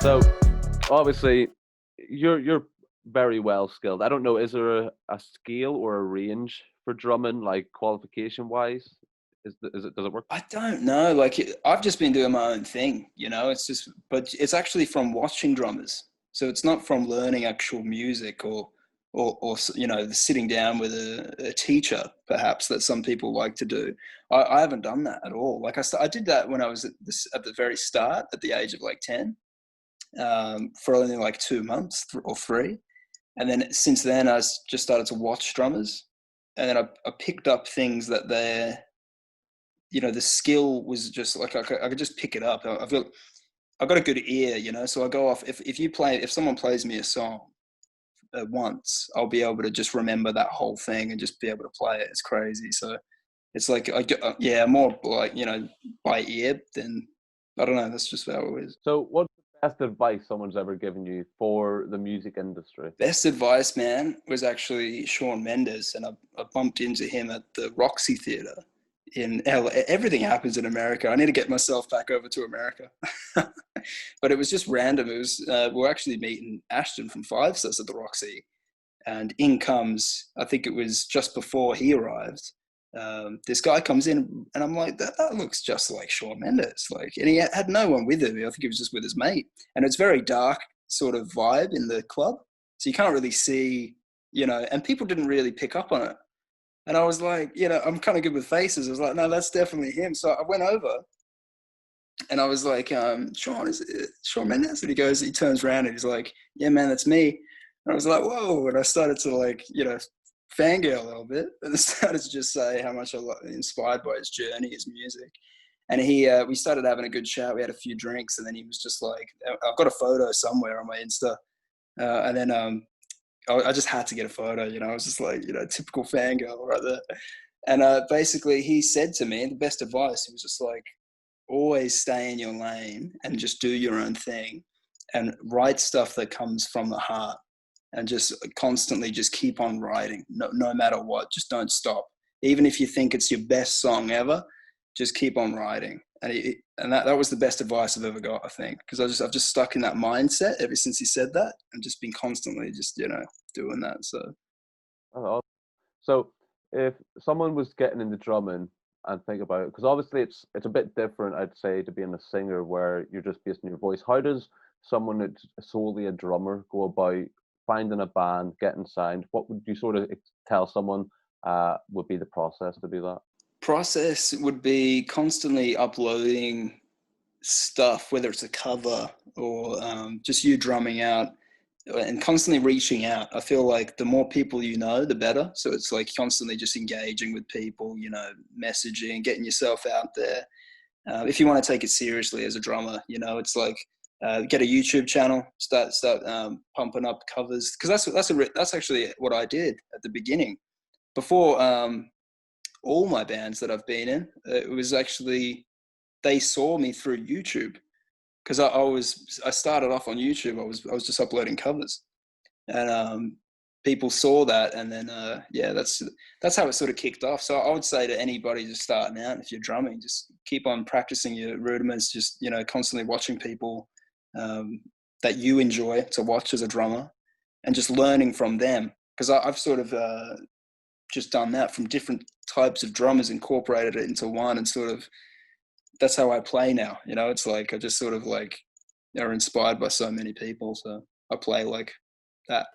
So obviously you're very well skilled. I don't know, is there a scale or a range for drumming, like qualification wise? Does it work? I don't know. Like, I've just been doing my own thing, you know. It's just, but it's actually from watching drummers. So it's not from learning actual music or you know, sitting down with a teacher, perhaps, that some people like to do. I haven't done that at all. Like, I did that when I was at the very start, at the age of like 10, for only like 2 months or 3. And then since then, just started to watch drummers. And then I picked up things that you know, the skill was just like I could just pick it up. I've got a good ear, you know. So I go off if someone plays me a song once, I'll be able to just remember that whole thing and just be able to play it. It's crazy. So it's like yeah, more like, you know, by ear than, I don't know. That's just how it is. So what's the best advice someone's ever given you for the music industry? Best advice, man, was actually Shawn Mendes, and I bumped into him at the Roxy Theatre in LA. Everything happens in America. I need to get myself back over to America. But it was just random. It was we were actually meeting Ashton from Five Sis at the Roxy, and in comes, I think it was just before he arrived. This guy comes in, and I'm like, that looks just like Shawn Mendes. Like, and he had no one with him. I think he was just with his mate, and it's very dark sort of vibe in the club, so you can't really see, you know. And people didn't really pick up on it. And I was like, you know, I'm kind of good with faces. I was like, no, that's definitely him. So I went over and I was like, Shawn, is it Shawn Mendes? And he turns around and he's like, yeah, man, that's me. And I was like, whoa. And I started to, like, you know, fangirl a little bit. And I started to just say how much I inspired by his journey, his music. And we started having a good chat. We had a few drinks, and then he was just like, I've got a photo somewhere on my Insta. And then I just had to get a photo, you know. I was just like, you know, typical fangirl right there. And basically he said to me, the best advice, he was just like, always stay in your lane and just do your own thing and write stuff that comes from the heart, and just constantly just keep on writing, no matter what. Just don't stop. Even if you think it's your best song ever, just keep on writing. And that was the best advice I've ever got, I think, because I've just stuck in that mindset ever since he said that, and just been constantly just, you know, doing that. So Oh, so if someone was getting into drumming and think about it, because obviously it's a bit different, I'd say, to being a singer where you're just based on your voice. How does someone that's solely a drummer go about finding a band, getting signed? What would you sort of tell someone would be the process to do that? process would be constantly uploading stuff, whether it's a cover or just you drumming out, and constantly reaching out. I feel like the more people you know, the better. So it's like constantly just engaging with people, you know, messaging, getting yourself out there. If you want to take it seriously as a drummer, you know, it's like get a YouTube channel, start pumping up covers, because that's actually what I did at the beginning. Before all my bands that I've been in, it was actually, they saw me through YouTube, because I started off on YouTube. I was just uploading covers, and people saw that, and then yeah, that's how it sort of kicked off. So I would say to anybody just starting out, if you're drumming, just keep on practicing your rudiments. Just, you know, constantly watching people that you enjoy to watch as a drummer, and just learning from them, because I've sort of just done that from different types of drummers, incorporated it into one, and sort of, that's how I play now. You know, it's like I just sort of like are inspired by so many people, so I play like that.